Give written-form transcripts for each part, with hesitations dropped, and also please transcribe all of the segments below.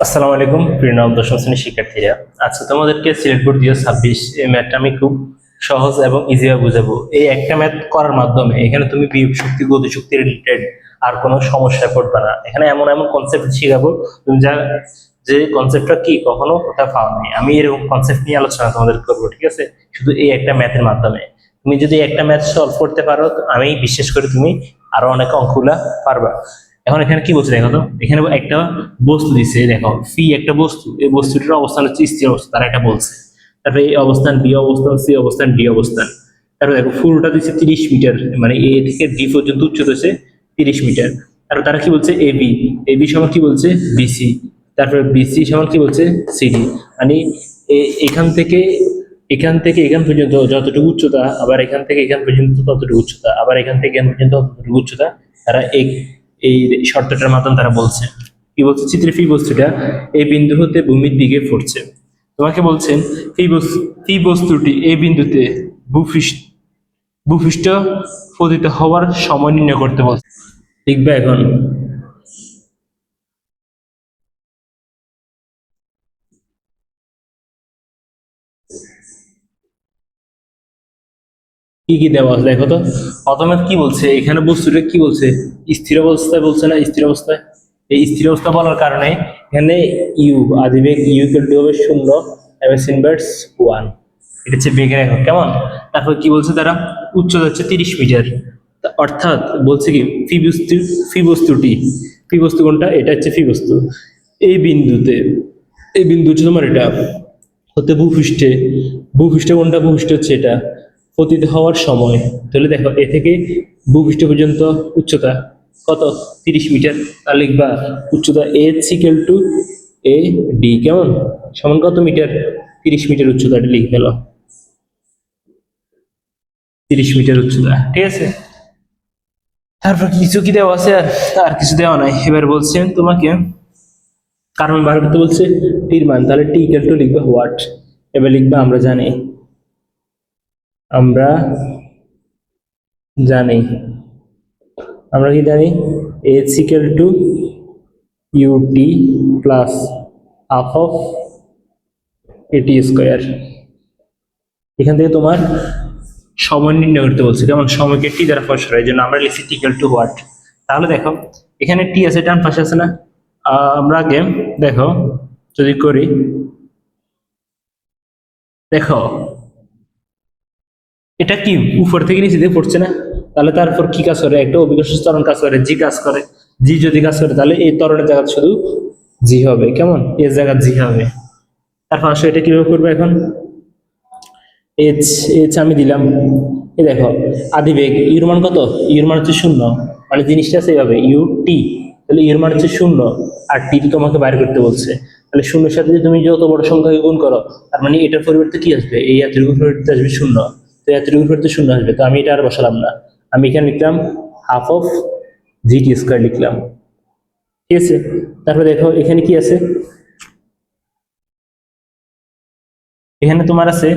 আসসালামু আলাইকুম প্রিয় নবম দশম শ্রেণীর শিক্ষার্থীরা। আচ্ছা, তোমাদেরকে সিলেট বোর্ড 2026 এই ম্যাথটা আমি খুব সহজ এবং ইজিভাবে বুঝাবো। এই একটা ম্যাথ করার মাধ্যমে এখানে তুমি বিয়োগ শক্তি, গতি শক্তি রিলেটেড আর কোনো সমস্যায় পড়বে না। এখানে এমন এমন কনসেপ্ট শিখাবো তুমি যা যে কনসেপ্টটা কি কখনো কোথাও পাওয়া নাই। আমি এরকম কনসেপ্ট নিয়ে আলোচনা তোমাদের করবো, ঠিক আছে? শুধু এই একটা ম্যাথের মাধ্যমে তুমি যদি একটা ম্যাথ সলভ করতে পারো, আমি বিশ্বাস করি তুমি আরো অনেক অঙ্কগুলা পারবা। এখন এখানে কি বলছে দেখো তো, এখানে একটা বস্তু দিছে, দেখো ফি একটা বস্তু, এই বস্তুটির অবস্থান হচ্ছে স্থির অবস্থা, তারা এটা বলছে। তারপরে এই অবস্থান, বি অবস্থান, সি অবস্থান, ডি অবস্থান। তারপরে দেখো ফুলটা দিচ্ছে 30 মিটার, মানে এ থেকে ডি পর্যন্ত উচ্চতা হচ্ছে 30 মিটার। তারপর তারা কি বলছে এ বি, এ বি সমান কি বলছে বিসি। তারপরে বিসি সমান কি বলছে সিডি। মানে এখান থেকে এখান পর্যন্ত যতটুকু উচ্চতা, আবার এখান থেকে এখান পর্যন্ত ততটুকু উচ্চতা, আবার এখান থেকে এখান পর্যন্ত ততটুকু উচ্চতা, তারা এই শর্তটার মাধ্যমে তারা বলছে। কি বলছে, চিত্রে ফি বস্তুটা এই বিন্দু হতে ভূমির দিকে ফুটছে। তোমাকে বলছেন ফি বস্তুটি এই বিন্দুতে ভূপৃষ্ঠ ভূপৃষ্ঠ পতিত হওয়ার সময় নির্ণয় করতে বলছে। লিখবে এখন কি কি দেওয়া আছে দেখো তো। প্রথমে কি বলছে, এখানে বস্তুটা কি বলছে, স্থির অবস্থায় বলছে না, স্থির অবস্থায়। এই স্থির অবস্থা বলার কারণে এখানে ইউ আদিবেগ ইউ ইকুয়াল টু হবে 0 এবং ইনভার্স 1। এটা হচ্ছে বেগের একক, কেমন? তারপর কি বলছে তারা, উচ্চতা হচ্ছে 30 মিটার। অর্থাৎ বলছে কি ফি বস্তু কোনটা, এটা হচ্ছে ফি বস্তু। এই বিন্দুতে, এই বিন্দু হচ্ছে তোমার এটা হতে ভূপৃষ্ঠে কোনটা, ভূপৃষ্ঠ হচ্ছে এটা পতিত হওয়ার সময়। তাহলে দেখো এ থেকে ভূপৃষ্ঠ পর্যন্ত উচ্চতা কত, 30 মিটার। তাহলে লিখবা উচ্চতা H equal two A D, কেমন, সমান কত মিটার, 30 মিটার উচ্চতাটা লিখে ফেলো, 30 মিটার উচ্চতা, ঠিক আছে? তারপর কিছু কি দেওয়া আছে, আর কিছু দেওয়া নাই। এবার বলছেন তোমাকে কারণ বার করতে বলছে টির মান, তাহলে টি ইকুয়াল টু লিখবে হোয়াট। এবার লিখবা আমরা জানি আমরা কি জানি, h equal to u t plus half of a t square. এখান থেকে তোমার সময় নির্ণয় করতে বলছে, যেমন সময়কে টি দ্বারা প্রকাশ করা, এই জন্য আমরা লিখছি টি ইকুয়াল টু হোয়াট। তাহলে দেখো এখানে টি আছে, ডান পাশে আছে না? আমরা আগে দেখো যদি করি, দেখো এটা কি উপর থেকে নিচে দিয়ে পড়ছে না? তাহলে তারপর কি কাজ করে, একটা অভিকর্ষ ত্বরণ কাজ করে, জি কাজ করে। জি যদি কাজ করে তাহলে এই ত্বরণের জায়গা শুধু জি হবে, কেমন, এর জায়গা জি হবে। তারপর আসলে এটা কিভাবে করবো এখন, এইচ এইচ আমি দিলাম। এই দেখো আদিবেগ ইউর মান কত, ইউর মান হচ্ছে 0, মানে জিনিসটা আছে এইভাবে ইউ টি, তাহলে ইউর মান হচ্ছে 0 আর টি তোমাকে বাইর করতে বলছে। তাহলে 0-এর সাথে যদি তুমি যত বড় সংখ্যাকে গুণ করো, তার মানে এটার পরিবর্তে কি আসবে, এই এতটুকুর পরিবর্তে আসবে 0। তো এতটুকুর পরিবর্তে 0 আসবে, তো আমি এটা আর বসালাম না, আমি এখানে লিখলাম half of G T square লিখলাম, ঠিক আছে? তারপরে দেখো এখানে কি আছে, এখানে তোমার আছে,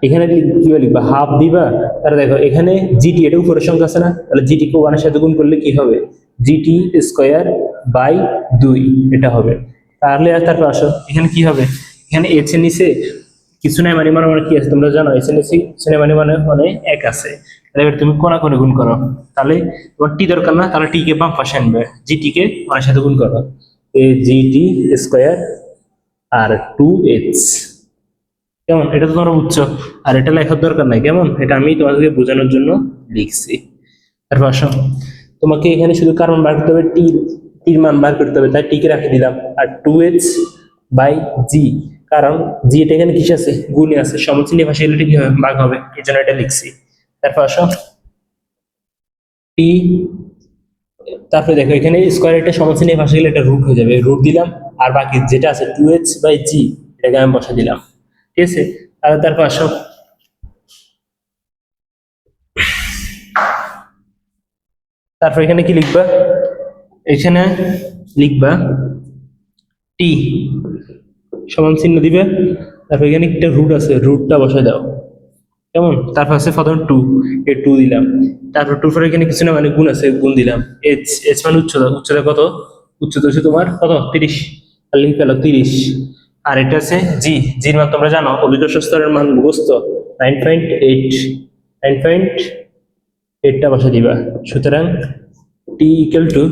এখানে কি লিখবা, হাফ দিবা। তাহলে দেখো এখানে জিটি, এটা উপরের সংখ্যা আছে না, তাহলে জিটি কে 1 এর সাথে গুণ করলে কি হবে, জিটি স্কোয়ার বাই 2 এটা হবে। তাহলে আর তারপর আসো এখানে কি হবে, এখানে এইচ এর নিচে কিছু নাই, মানে মানে মানে কি আছে তোমরা জানো, এইচ এর নিচে কিছু নাই, মানে মানে মানে 1 আছে। তাহলে এবার তুমি কোনা কোনে গুণ করো, তাহলে তোমার টি দরকার না, তাহলে টি কে বাম পাশে আনবে, জিটি কে 1 এর সাথে গুণ করো, এ জিটি স্কোয়ার আর 2h, কেমন? এটা তো তোমরা বুঝছো, আর এটা লেখার দরকার নাই, কেমন? এটা আমি তোমাদেরকে বোঝানোর জন্য লিখছি। তারপর আসো তোমাকে এখানে শুধু কারণ বার করতে হবে, টির মান বার করতে হবে, তাই টি কে রাখে দিলাম, আর 2h বাই জি, কারণ জি এটা এখানে কিসে আছে, গুণে আছে, সমচিহ্নের ভাষায় এটা কি হবে, ভাগ হবে, এই জন্য এটা লিখছি। তারপর আসো টি, তারপরে দেখো এখানে স্কোয়ার এটা সমচিহ্নের ভাষায় গেলে এটা রুট হয়ে যাবে, রুট দিলাম, আর বাকি যেটা আছে 2h বাই জি এটাকে আমি বসা দিলাম, ঠিক আছে? তাহলে তারপর আসো তারপর এখানে কি লিখবা, এখানে লিখবা টি সমান চিহ্ন দিবে, তারপর এখানে একটা রুট আছে, রুটটা বসায় দাও, কেমন? তারপর আছে প্রথম 2, এই 2 দিলাম, তারপর 2 পরে এখানে কিছু না, মানে গুণ আছে, গুণ দিলাম। এইচ এইচ মানে উচ্চতা, উচ্চতা কত, উচ্চতা হচ্ছে তোমার কত 30, তাহলে লিখে ফেলো 30। আর এটা আছে জি, জির মান তোমরা জানো, অভিকর্ষ স্তরের মান মুখস্থ 9.8, 9.8টা বসে দিবা। সুতরাং টি ইকুয়াল টু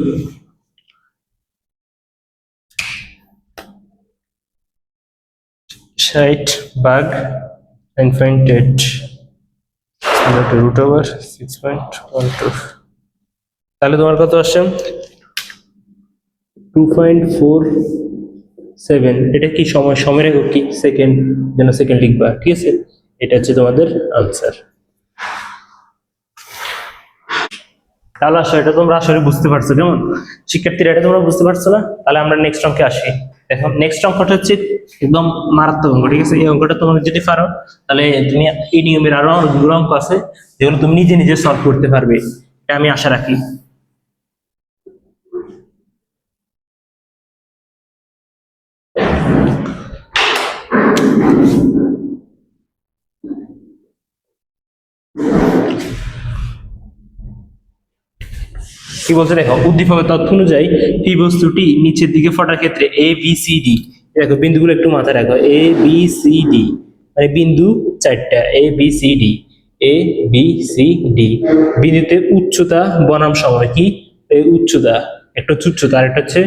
60/9.8 রুট ওভার 6.12। তাহলে তোমার কত আসছে 2.47। এটা কি সময়, সময়ের একক কি সেকেন্ড, যেন সেকেন্ড লিখবা, ঠিক আছে। এটা হচ্ছে তোমাদের আনসার। তাহলে আসো, এটা তোমরা আসলে বুঝতে পারছো কেমন শিক্ষার্থীরা, এটা তোমরা বুঝতে পারছো না? তাহলে আমরা নেক্সট অঙ্কে আসি। দেখো নেক্সট অঙ্কটা হচ্ছে একদম মারাত্মক অঙ্ক, ঠিক আছে। এই অঙ্কটা তোমরা যদি পারো তাহলে তুমি এই নিয়মের আরো অনেকগুলো অঙ্ক আছে যেগুলো তুমি নিজে নিজে সলভ করতে পারবে, এটা আমি আশা রাখি। কি বলছে দেখো, উদ্দীপকের তথ্য অনুযায়ী পি বস্তুটি নিচের দিকে ফোটার ক্ষেত্রে এ বি সি ডি, দেখো বিন্দুগুলো একটু মাথায় রাখো, এ বি সি ডি মানে বিন্দু চারটা, A B C D, A B C D. বিন্দুতে উচ্চতা বনাম সময় কি, এই উচ্চতা একটা হচ্ছে উচ্চতা, আর একটা হচ্ছে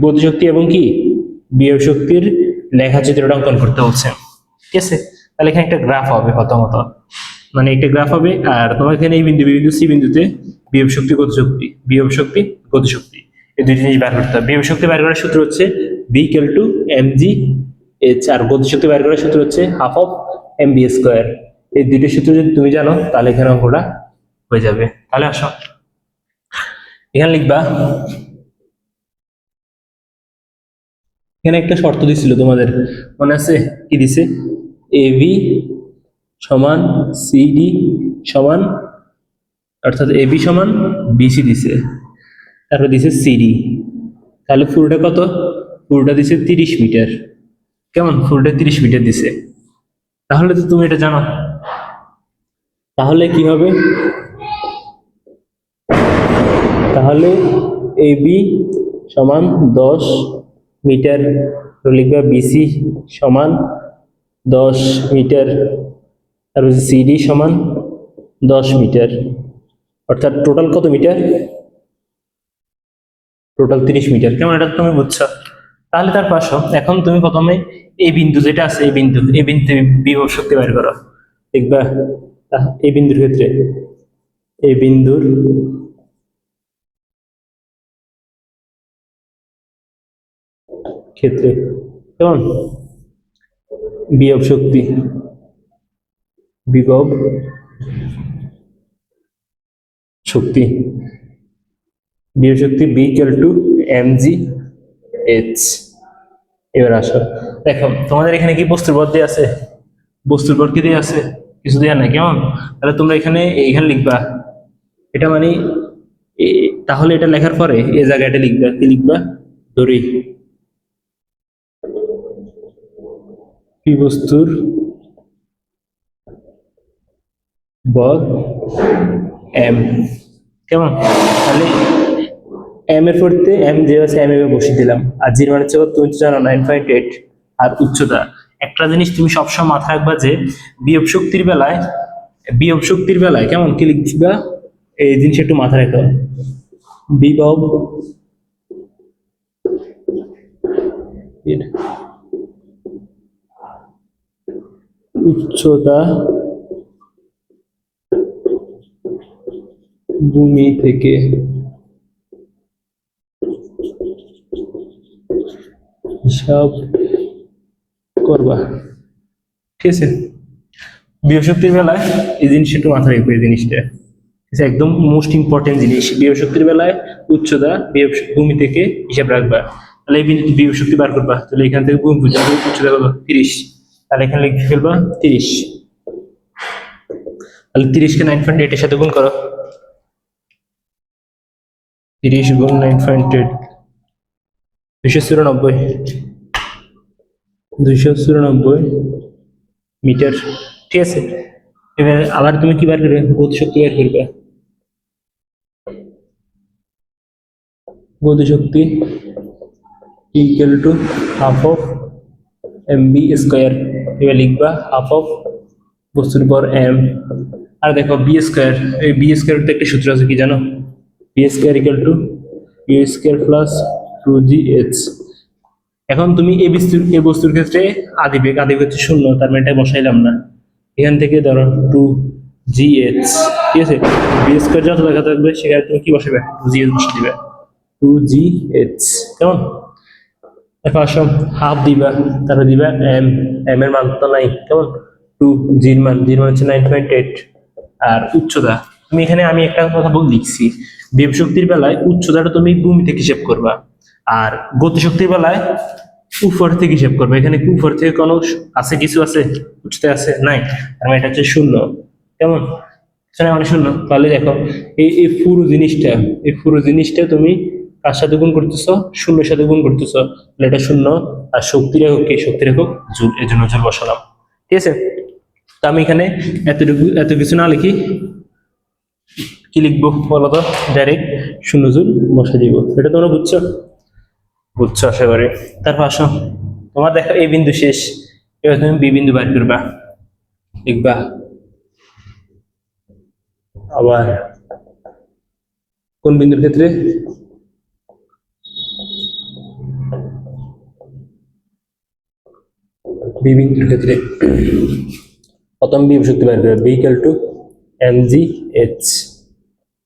গতিশক্তি এবং কি বিভব শক্তির লেখাচিত্রটা অঙ্কন করতে হচ্ছে, ঠিক আছে। তাহলে এখানে একটা গ্রাফ হবে প্রথমত, মানে একটা গ্রাফ হবে, আর তোমার এখানে এই বিন্দু বিন্দু সি বিন্দুতে বিভব শক্তি গতিশক্তি, বিভব শক্তি গতিশক্তি, এই দুই জিনিস বের করতে হবে। বিভব শক্তি বের করার সূত্র হচ্ছে V equal to M G H, আর গতিশক্তি বের করার সূত্র হচ্ছে half of M B square. এই দুইটা সূত্র যদি তুমি জানো তাহলে এখানে অঙ্কটা হয়ে যাবে। তাহলে আসো এখানে লিখবা, এখানে একটা শর্ত দিছিল তোমাদের মনে আছে, কি দিছে, এ বি সমান সিডি সমান, অর্থাৎ এ বি সমান বিসি দিছে, তারপর দিছে সিডি। তাহলে পুরোটা কত, পুরোটা দিছে 30 মিটার, কেমন পুরোটা 30 মিটার দিছে। তাহলে তো তুমি এটা জানো, তাহলে কি হবে, তাহলে এ বি সমান 10 মিটার, লিখবা বিসি সমান 10 মিটার, তারপর সিডি সমান 10 মিটার, অর্থাৎ টোটাল কত মিটার, টোটাল 30 মিটার। কেমন, এটা তুমি বুঝছো? তাহলে তার পাশে এখন তুমি প্রথমে এই বিন্দু যেটা আছে, এই বিন্দু বিভব শক্তি বের করো, দেখবা এই বিন্দুর ক্ষেত্রে, এই বিন্দুর ক্ষেত্রে কেমন বিভব শক্তি, বিভব শক্তি, বিভব শক্তি V equal to M G H. এবার আসো দেখো, তোমাদের এখানে কি বস্তুর পদ দিয়ে আছে, বস্তুর পদ কি দিয়ে আছে, কিছু দেওয়া নাই, কেমন। তাহলে তোমরা এখানে এইখানে লিখবা, এটা মানে তাহলে এটা লেখার পরে এই জায়গাটা লিখবা, কি লিখবা, ধরি পি বস্তুর বল এম, কেমন। তাহলে এম এর পড়তে এম যে আছে এম এ বসিয়ে দিলাম, আর জির মানে হচ্ছে তুমি তো জানো 9.8, আর উচ্চতা। একটা জিনিস তুমি সবসময় মাথায় রাখবা যে বিভব শক্তির বেলায়, বিভব শক্তির বেলায় কেমন কি লিখবা, এই জিনিস একটু মাথায় রাখো, বিভব উচ্চতা ভূমি থেকে হিসাব করবা, ঠিক আছে। বিভব শক্তির বেলায় এই জিনিস একটু মাথায় রাখবে, এই জিনিসটা একদম মোস্ট ইম্পর্টেন্ট জিনিস। বিভব শক্তির বেলায় উচ্চতা ভূমি থেকে হিসাব রাখবা। তাহলে এই বিভব শক্তি বার করবা, তাহলে এখান থেকে ভূমি পর্যন্ত উচ্চতা কত 30, তাহলে এখানে লিখে ফেলবা 30। তাহলে 30কে 9.8 এর সাথে গুণ করো, 30 গুণ 9.8 294, 294 মিটার, ঠিক আছে। এবার আবার তুমি কি বার করবে, গতি শক্তি বার করবে, গতিশক্তি equal to half of mv square. এবার লিখবা হাফ অফ বস্তুর পর m। আর দেখো বি স্কয়ার, এই বি স্কয়ার তো একটা সূত্র আছে, কি জানো? V square equal to u square plus 2gh। এখন তুমি এই বস্তুর ক্ষেত্রে আদি বেগ হচ্ছে শূন্য, তার মানে এটা বসাইলাম না। এখান থেকে ধরো 2gh, ঠিক আছে? বি স্কয়ার যত লেখা থাকবে সেখানে তুমি কি বসাবে? 2gh বসে দিবে, 2gh। কেমন? এরপর আসো হাফ দিবা, তারপর দিবা এম। এম এর মান তো নাই, কেমন? 2 জির মান হচ্ছে 9.8। আর উচ্চতা তুমি এখানে, আমি একটা কথা লিখছি, বিভব শক্তির বেলায় উচ্চতাটা তুমি ভূমি থেকে হিসেব করবা, আর গতিশক্তির বেলায় উপর থেকে হিসেব করবে। এখানে কি উপর থেকে কোনো আছে, কিছু আছে উচ্চতা আছে? নাই, তার মানে এটা হচ্ছে শূন্য। কেমন? সেটা মানে শূন্য। তাহলে দেখো এই পুরো জিনিসটা তুমি কার সাথে গুণ করতেছো? শূন্যের সাথে গুণ করতেছো, তাহলে এটা শূন্য। আর শক্তির একক কি? শক্তির একক জুল, এই জন্য জুল বসালাম, ঠিক আছে? তো আমি এখানে এত কিছু না লিখি, কি লিখবো বলো তো? ডাইরেক্ট 0 জুল বসে দিব। এটা তোমরা বুঝছো? বুঝছো আশা করি। তারপর আসো, তোমার দেখো এই বিন্দু শেষ, এবার তুমি বি বিন্দু বের করবা। লিখবা আবার কোন বিন্দুর ক্ষেত্রে? বি বিন্দুর ক্ষেত্রে প্রথম বিভব শক্তি বের করবে, বি ইকুয়াল টু mgh।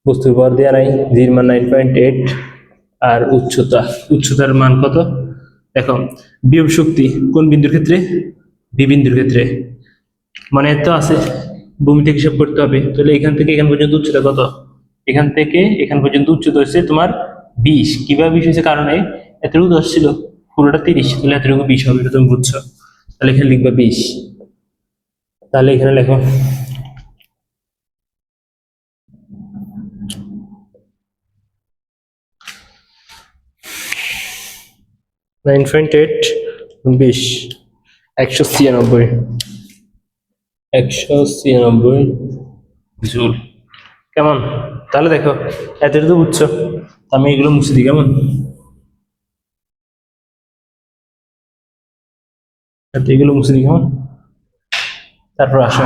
বস্তুর ভর দেওয়া নাই, জির মান 9.8। আর উচ্চতার মান কত? দেখো বিভব শক্তি কোন বিন্দুর ক্ষেত্রে? বি বিন্দুর ক্ষেত্রে, মানে তো আছে ভূমি থেকে হিসাব করতে হবে। তাহলে এখান থেকে এখান পর্যন্ত উচ্চতা কত? এখান থেকে এখান পর্যন্ত উচ্চতা হচ্ছে তোমার 20। কিভাবে 20 হয়েছে? কারণে এতটুকু 10 ছিল, পুরোটা 30, তাহলে এতটুকু 20 হবে, এটা তুমি বুঝছো। তাহলে এখানে লিখবা 20। তাহলে এখানে লেখো 9.8 20, 196 জুল। কেমন? তাহলে দেখো এতটুকু বুঝছো, আমি এগুলো মুছে দিই। কেমন? এগুলো মুছে দিই। কেমন? তারপর আসো,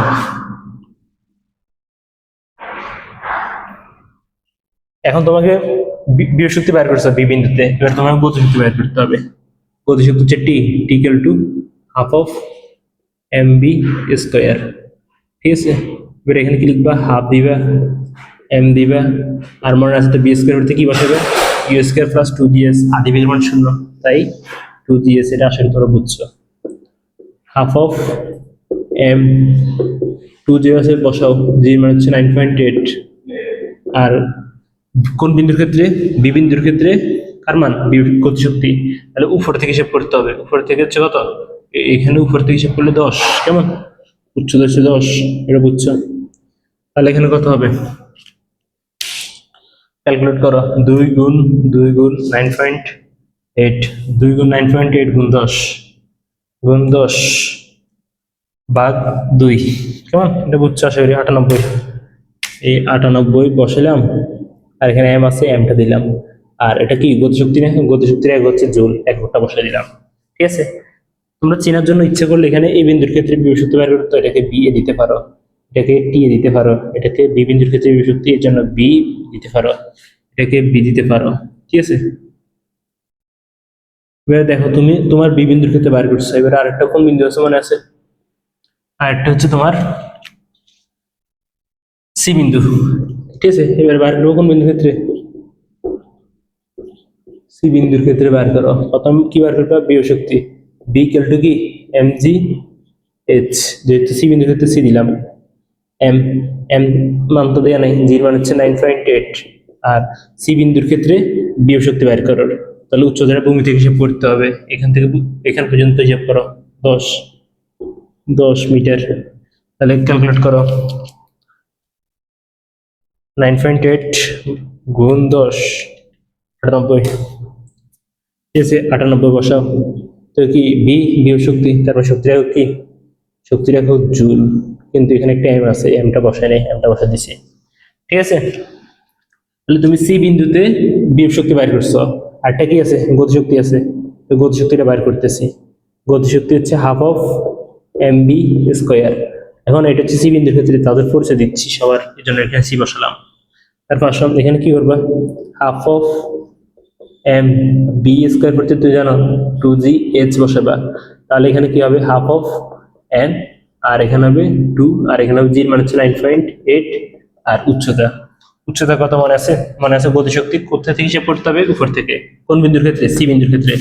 এখন তোমাকে বিভব শক্তি বের করতে হবে বি বিন্দুতে, এবার তোমাকে গতিশক্তি বের করতে হবে। গতিশক্তি হচ্ছে T equal to half of mv square, ঠিক আছে? এবার এখানে কি লিখবা? হাফ দিবা, m দিবা, আর মনে আছে তো বি স্কয়ার করতে কি বসাবে? U square plus 2ds। আদি বের মান শূন্য, তাই 2ds। এটা আসলে তোমরা বুঝছো। হাফ অফ m, 2ds বসাও, জি মান হচ্ছে 9.8। আর কোন বিন্দুর ক্ষেত্রে? বি বিন্দুর ক্ষেত্রে কার মান? গতিশক্তি। তাহলে উপর থেকে হিসাব করতে হবে। উপর থেকে হচ্ছে কত? এখানে উপর থেকে হিসাব করলে 10। কেমন? উচ্চতা হচ্ছে 10, এটা বুঝছো? তাহলে এখানে কত হবে? ক্যালকুলেট করো। 2 গুণ 9.8, 2 গুণ 9.8 গুণ 10, গুণ 10 ভাগ 2। কেমন? এটা বুঝছো আশা করি? 98। এই 98 বসালাম, আর এখানে এম আছে, এমটা দিলাম। আর এটা কি গতিশক্তি না? গতিশক্তির এক হচ্ছে জুল, এককটা বসে দিলাম, ঠিক আছে? তোমরা চেনার জন্য ইচ্ছে করলে এখানে এই বিন্দুর ক্ষেত্রে বিভব শক্তি বের করতে, এটাকে বি এ দিতে পারো, এটাকে টি এ দিতে পারো, এটাকে বি বিন্দুর ক্ষেত্রে বিভব শক্তি, এর জন্য বি দিতে পারো, এটাকে বি দিতে পারো, ঠিক আছে? এবার দেখো তুমি তোমার বি বিন্দুর ক্ষেত্রে বের করছো, এবার আরেকটা কোন বিন্দু আছে মনে আছে? আরেকটা হচ্ছে তোমার সি বিন্দু, ঠিক আছে? এবার বের করবো কোন বিন্দুর ক্ষেত্রে? সি বিন্দুর ক্ষেত্রে বার করো। প্রথম কি বার করবে? বিভব শক্তি বি ইকুয়াল টু কি? mg h। যেহেতু সি বিন্দুর ক্ষেত্রে সি দিলাম, এম এম মান তো দেওয়া নাই, জির মান হচ্ছে 9.8। আর সি বিন্দুর ক্ষেত্রে বিভব শক্তি বার করার, তাহলে উচ্চতাটা ভূমি থেকে হিসাব করতে হবে। এখান থেকে এখান পর্যন্ত হিসাব করো, 10 মিটার। তাহলে ক্যালকুলেট করো, 9.8 গুণ 10, 98। ঠিক আছে, 98 বসাও। তো কি বি বিভব শক্তি, তারপর শক্তির একক কি? শক্তির একক জুল। কিন্তু এখানে একটা এম আছে, এমটা বসাই নাই, এমটা বসা দিছি, ঠিক আছে? তাহলে তুমি সি বিন্দুতে বিভব শক্তি বাইর করছো, আরটা কি আছে, গতিশক্তি আছে, তো গতিশক্তিটা বাইর করতেছি। গতিশক্তি হচ্ছে half of M B square. এখন এটা হচ্ছে সি বিন্দুর ক্ষেত্রে তাদের পরিচয় দিচ্ছি সবার, এই জন্য এখানে সি বসালাম। তারপর আসলাম এখানে কি করবা, half of M B square করতে তুই জানো 2gh বসাবা, তাহলে এখানে কি হবে হাফ অফ এন, আর এখানে হবে 2, আর এখানে হবে জির মান হচ্ছে 9.8, আর উচ্চতা, উচ্চতা কত মনে আছে, মনে আছে গতিশক্তি কোথা থেকে হিসাব করতে হবে, উপর থেকে। কোন বিন্দুর ক্ষেত্রে, সি বিন্দুর ক্ষেত্রে।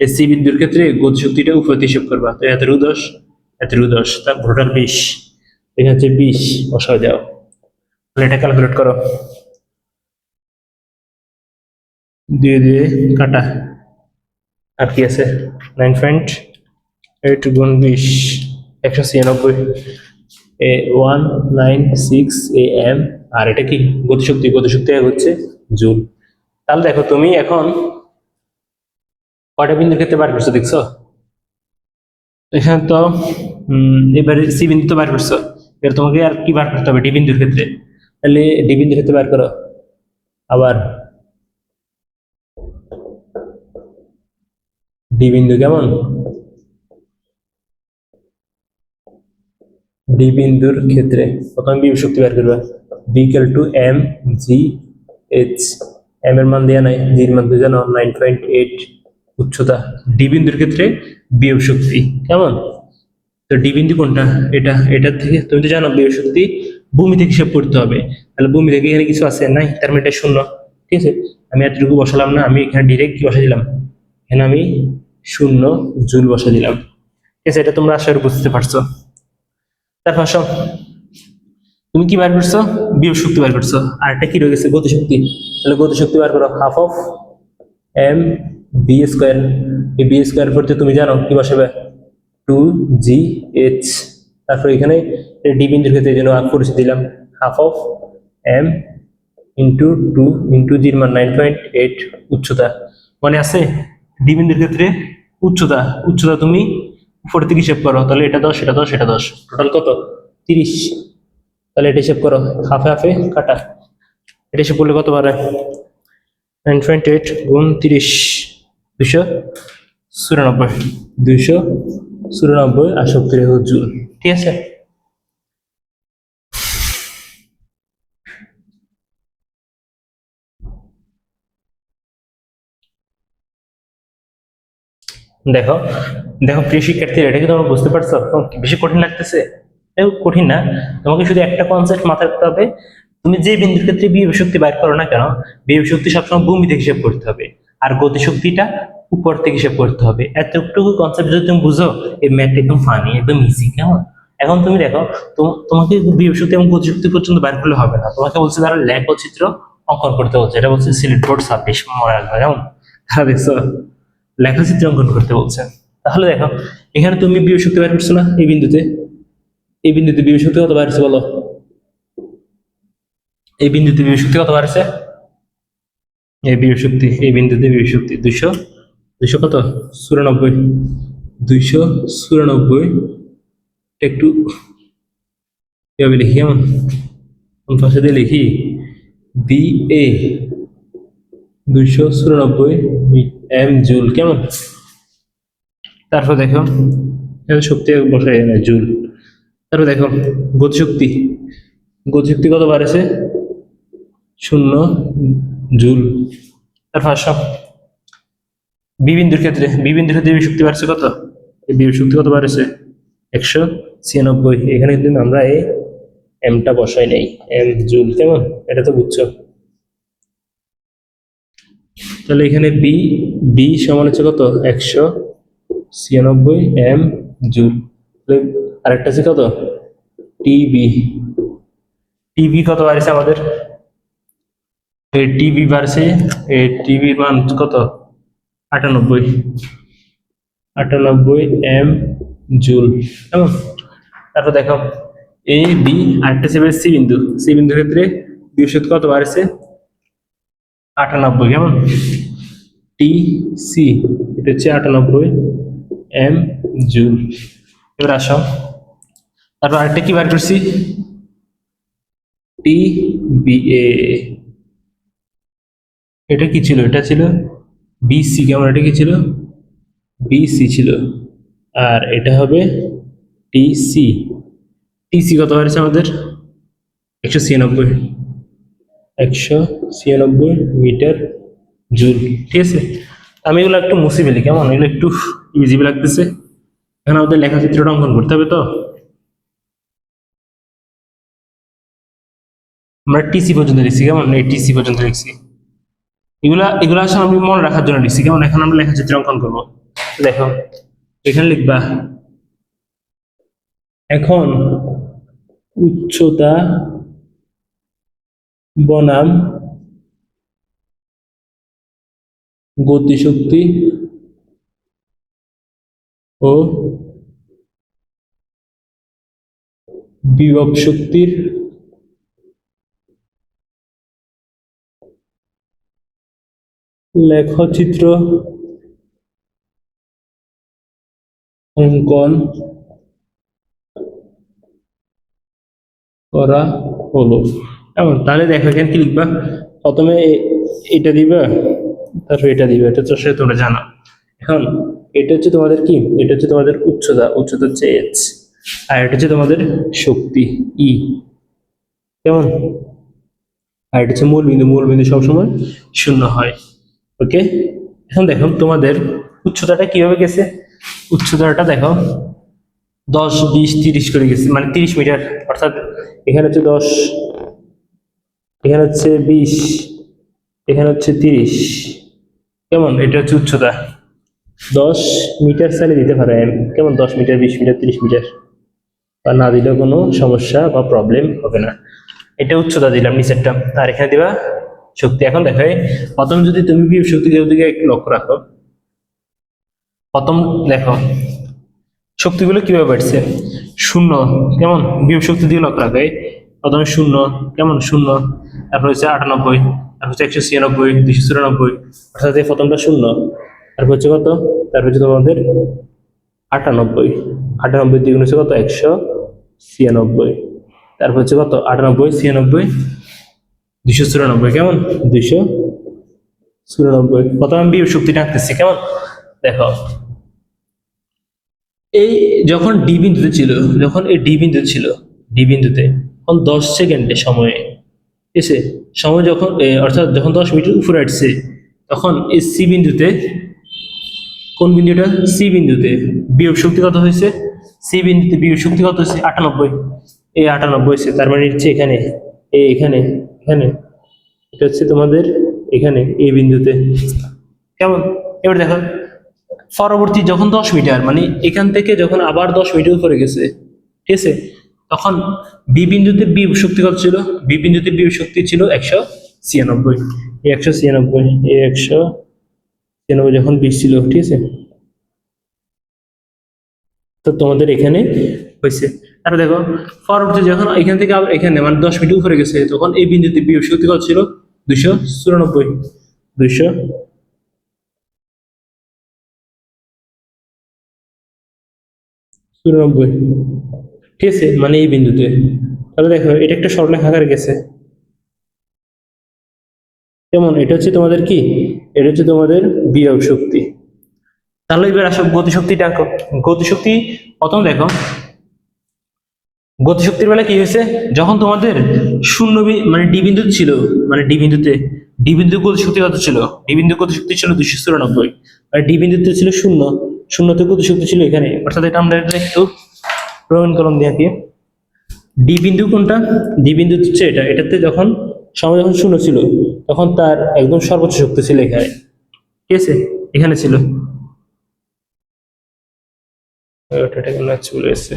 এই সি বিন্দুর ক্ষেত্রে গতিশক্তিটা উপর থেকে হিসাব করবা, তো এত রু 10, এত রু 10, তার টোটাল 20, এখানে হচ্ছে 20 বসাও যাও। তাহলে এটা ক্যালকুলেট করো, দিয়ে দিয়ে কাটা, আর কি আছে 9.8 গুণ 20, 196 196 am। আর এটা কি গতিশক্তি, গতিশক্তি হচ্ছে জুল। তাহলে দেখো তুমি এখন কয়টা বিন্দুর ক্ষেত্রে বার করছো দেখছো, এখানে তো এবারে সি বিন্দু তো বার করছো, এবার তোমাকে আর কি বার করতে হবে, ডি বিন্দুর ক্ষেত্রে। তাহলে ডি বিন্দুর ক্ষেত্রে বার করো, আবার ডি বিন্দু কেমন, ডি বিন্দুর ক্ষেত্রে প্রথমে বিভব শক্তি বের করবা, v equal to M G h, m এর মান দেওয়া নাই, জি এর মান তো জানো 9.8, উচ্চতা। ডি বিন্দুর ক্ষেত্রে বিভব শক্তি কেমন, তো ডি বিন্দু কোনটা, এটা, এটার থেকে তুমি তো জানো বিভব শক্তি ভূমি থেকে হিসাব করতে হবে, তাহলে ভূমি থেকে এখানে কিছু আছে নাই, তার মানে এটা শূন্য। ঠিক আছে, আমি এতটুকু বসালাম না, আমি এখানে ডিরেক্ট কি বসা দিলাম, এখানে আমি 0 জুল বসা দিলাম। ঠিক আছে, এটা তোমরা আশা করি বুঝতে পারছো। তারপর আসো, তুমি কি বার করছো, বিভব শক্তি বার করছো, আর একটা কি রয়ে গেছে গতিশক্তি। তাহলে গতিশক্তি বার করো, half of M B square, এই বি স্কোয়ার করতে তুমি জানো কি বসাবে 2gh। তারপর এখানে ডি বিন্দুর ক্ষেত্রে এই জন্য পরিচয় দিলাম, half of m into 2 into জির মান 9.8, উচ্চতা মনে আছে। ডি বিন্দুর ক্ষেত্রে উচ্চতা, উচ্চতা তুমি উপর থেকে হিসাব করো, তাহলে এটা 10, এটা 10, এটা 10, টোটাল কত 30। তাহলে এটা হিসাব করো, হাফে হাফে কাটা, এটা হিসাব করলে কত পারে 9.8 গুণ 30, 294, 294 আসক্তি জুল। ঠিক আছে, দেখো দেখো প্রিয় শিক্ষার্থীরা, এটা কি তোমরা বুঝতে পারছো, বেশি কঠিন লাগতেছে? কঠিন না, তোমাকে শুধু একটা কনসেপ্ট মাথায় রাখতে হবে, তুমি যে বিন্দুর ক্ষেত্রে বিভব শক্তি বাইর করো না কেন, বিভব শক্তি সবসময় ভূমি থেকে হিসাব করতে হবে, আর গতিশক্তিটা উপর থেকে হিসাব করতে হবে। এতটুকু কনসেপ্ট যদি তুমি বুঝো, এই ম্যাথ একদম ফানি, একদম ইজি। কেমন, এখন তুমি দেখো, তোমাকে বিভব শক্তি এবং গতিশক্তি পর্যন্ত বাইর করলে হবে না, তোমাকে বলছে তারা লেখচিত্র অঙ্কন করতে বলছে, এটা বলছে সিলেট বোর্ড 26, মনে রাখবে কেমন। তাহলে দেখছো লেখচিত্র অঙ্কন করতে বলছে। তাহলে দেখো এখানে তুমি বিভব শক্তি বাইর করছো না, এই বিন্দুতে, এই বিন্দুতে বিভব শক্তি কত বাড়ছে বলো, এই বিন্দুতে বিভব শক্তি কত বাড়ছে, এই বিভব শক্তি, এই বিন্দুতে বিভব শক্তি 200, 200 কত 94, 294। একটু কিভাবে লিখি, কেমন কোন পাশে দিয়ে লিখি, বি এ 294 এম জুল, কেমন। তারপর দেখো শক্তি বসাই না জুল। তারপর দেখো গতিশক্তি, গতিশক্তি কত বাড়ছে 0 জুল। তারপর সব বিবিন্দুর ক্ষেত্রে, বিবিন্দুর ক্ষেত্রে বিভব শক্তি বাড়ছে কত, এই বিভব শক্তি কত বাড়ছে 196, এখানে কিন্তু আমরা এই এমটা বসাই নাই, এম জুল, কেমন, এটা তো বুঝছো। তাহলে এখানে বি, বি সমান হচ্ছে কত 196 এম জুল। আরেকটা আছে কত টিবি, টিবি কত বাড়ছে আমাদের, এই টিবি বাড়ছে, এই টিবির মান কত 98, 98 এম জুল, কেমন। তারপর দেখো এ বি, আরেকটা সি বিন্দু, সি বিন্দুর ক্ষেত্রে বিভব শক্তি কত বাড়ছে 98, কেমন। টি সি, এটা হচ্ছে 98 এম জুল। এবার আসো, তারপর আরেকটা কি বার করছি টি বি এ, এটা কি ছিল? এটা ছিল বিসি। কেমন? এটা কি ছিল? বিসি ছিল। আর এটা হবে টিসি। টিসি কত হয়েছে আমাদের? 196। 196 মিটার জুল। ঠিক আছে, আমি এগুলো একটু মুছে ফেলি, কেমন? এগুলো একটু ইজি লাগতেছে। এখন আমাদের লেখাচিত্রটা অঙ্কন করতে হবে। তো আমরা টিসি পর্যন্ত লিখছি, কেমন? এই টিসি পর্যন্ত লিখছি। এগুলা এগুলা আসলে আমি মনে রাখার জন্য লিখছি, কেমন? এখন আমরা লেখাচিত্র অঙ্কন করবো। দেখো, এখানে লিখবা এখন উচ্চতা বনাম গতিশক্তি ও বিভব শক্তির লেখচিত্র অঙ্কন করা হলো। এমন তাহলে দেখো, এখানে কি লিখবা? প্রথমে এটা দিবা, তারপর এটা দিবা। এটা তো সে তোমরা জানো। এখন এটা হচ্ছে তোমাদের কি? এটা হচ্ছে তোমাদের উচ্চতা। উচ্চতা হচ্ছে এইচ। আর এটা হচ্ছে তোমাদের শক্তি, ই। কেমন? আর এটা হচ্ছে মূল বিন্দু। মূল বিন্দু সবসময় শূন্য হয়। ওকে, এখন দেখো তোমাদের উচ্চতাটা কিভাবে গেছে। উচ্চতাটা দেখো 10, 20, 30 করে গেছে, মানে 30 মিটার। অর্থাৎ এখানে হচ্ছে 10, এখানে হচ্ছে 20, এখানে হচ্ছে 30। কেমন? এটা হচ্ছে উচ্চতা। 10 মিটার চাইলে দিতে পারে, কেমন? 10 মিটার, 20 মিটার, 30 মিটার, বা না দিলেও কোনো সমস্যা বা প্রবলেম হবে না। এটা উচ্চতা দিলাম নিচেরটা, আর এখানে দিবা শক্তি। এখন দেখো, প্রথম যদি তুমি বিভব শক্তির দিকে একটু লক্ষ্য রাখো, প্রথম দেখো শক্তিগুলো কিভাবে বাড়ছে। শূন্য, কেমন? বিভব শক্তির দিকে লক্ষ্য রাখো। প্রথমে শূন্য, কেমন? শূন্য। তারপর হচ্ছে 98, তারপর হচ্ছে 196, 294। অর্থাৎ এই প্রথমটা শূন্য। তারপর হচ্ছে কত? তারপর হচ্ছে তোমাদের 98। 98 দ্বিগুণ হচ্ছে কত? 196। তারপর হচ্ছে কত? 98, 96, 294। কেমন? 294। প্রথমে আমি বিভব শক্তিটা আঁকতেছি, কেমন? দেখো, এই যখন ডি বিন্দুতে ছিল, যখন এই ডি বিন্দু ছিল, ডি বিন্দুতে তখন 10 সেকেন্ডে সময়ে, ঠিক আছে, সময় যখন অর্থাৎ যখন 10 মিটার উপরে আসছে, তখন এই সি বিন্দুতে, কোন বিন্দুটা? সি বিন্দুতে বিভব শক্তি কত হয়েছে? সি বিন্দুতে বিভব শক্তি কত হয়েছে? 98। এই 98 হয়েছে, তার মানে হচ্ছে এখানে, এখানে, এখানে, এটা হচ্ছে তোমাদের এখানে এই বিন্দুতে। কেমন? এবার দেখো, পরবর্তী যখন 10 মিটার, মানে এখান থেকে যখন আবার 10 মিটার উপরে গেছে, ঠিক আছে, তখন বি বিন্দুতে বিভব শক্তি কত ছিল? বি বিন্দুতে বিভব শক্তি ছিল 196। এই 196, এই 196 যখন 20 ছিল, ঠিক আছে, তো তোমাদের এখানে হয়েছে। তারপর দেখো, পরবর্তী যখন এখান থেকে আবার এখানে, মানে 10 মিটার উপরে গেছে, তখন এই বিন্দুতে বিভব শক্তি কত ছিল? 294। 294, ঠিক আছে, মানে এই বিন্দুতে। তাহলে দেখো, এটা একটা সরলরেখা আকারে গেছে। যেমন এটা হচ্ছে তোমাদের কি? এটা হচ্ছে তোমাদের বিভব শক্তি। তাহলে এবার আসো গতিশক্তিটা আঁকো। গতিশক্তি প্রথম দেখো, গতিশক্তির বেলা কি হয়েছে? যখন তোমাদের শূন্য মানে ডি বিন্দুতে ছিল, মানে ডি বিন্দু গতিশক্তি কত ছিল? ডি বিন্দু গতিশক্তি ছিল 294। আর ডি বিন্দুতে ছিল শূন্য। শূন্যতে গতিশক্তি ছিল এখানে। অর্থাৎ এটা আমরা একটু রঙিন কলম দিয়ে আঁকি। ডি বিন্দু কোনটা? ডি বিন্দু হচ্ছে এটা। এটাতে যখন সময় যখন শূন্য ছিল, তখন তার একদম সর্বোচ্চ শক্তি ছিল এখানে, ঠিক আছে, এখানে ছিল। এটা কেন চলে এসেছে?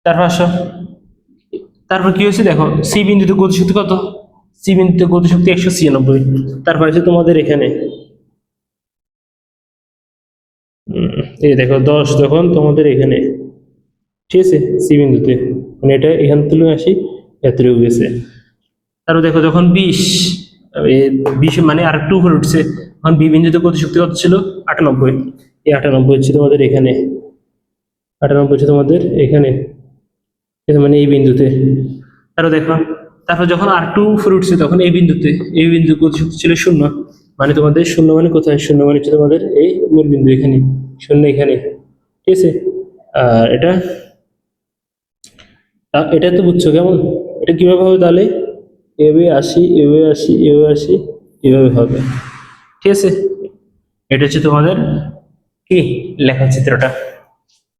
তারপর আসো, তারপর কি হয়েছে দেখো, সি বিন্দুতে গতিশক্তি কত? সি বিন্দুতে গতিশক্তি 196। তারপর আছে তোমাদের এখানে, এই দেখো 10 যখন তোমাদের এখানে, ঠিক আছে, সি বিন্দুতে, মানে এটা এখান থেকে আসি এতটুকু গেছে। তারপর দেখো যখন 20, 20 মানে আর একটু উপরে উঠছে, তখন বি বিন্দুতে গতিশক্তি কত ছিল? 98। এই 98 হচ্ছে তোমাদের এখানে, 98 হচ্ছে তোমাদের এখানে, এটা মানে এই বিন্দুতে। তারপর দেখো, তারপর যখন R2 উপরে উঠছে তখন এই বিন্দুতে, এই বিন্দু গতিশক্তি ছিল 0, মানে তোমাদের 0 মানে কোথায়, 0 মানে হচ্ছে তোমাদের এই মূল বিন্দু এখানে, 0 এখানে, ঠিক আছে। আর এটা তো বুঝছো কেমন, এটা কিভাবে হবে তাহলে, এভাবে আসি, এভাবে আসি, এভাবে আসি, এভাবে হবে, ঠিক আছে। এটা হচ্ছে তোমাদের কি লেখাচিত্রটা।